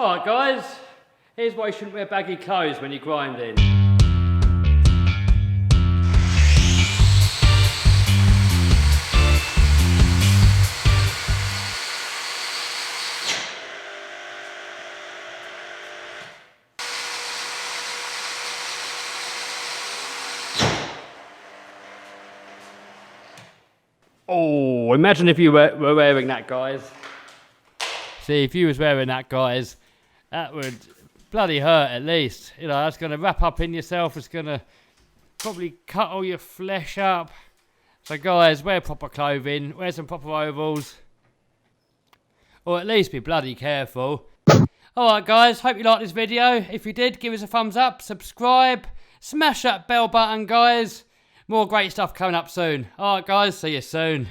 Alright guys, here's why you shouldn't wear baggy clothes when you're grinding. Oh, imagine if you were wearing that, guys. See, if you was wearing that, guys, that would bloody hurt at least. You know, that's going to wrap up in yourself. It's going to probably cut all your flesh up. So, guys, wear proper clothing. Wear some proper overalls. Or at least be bloody careful. Alright, guys, hope you liked this video. If you did, give us a thumbs up, subscribe, smash that bell button, guys. More great stuff coming up soon. Alright guys, see you soon.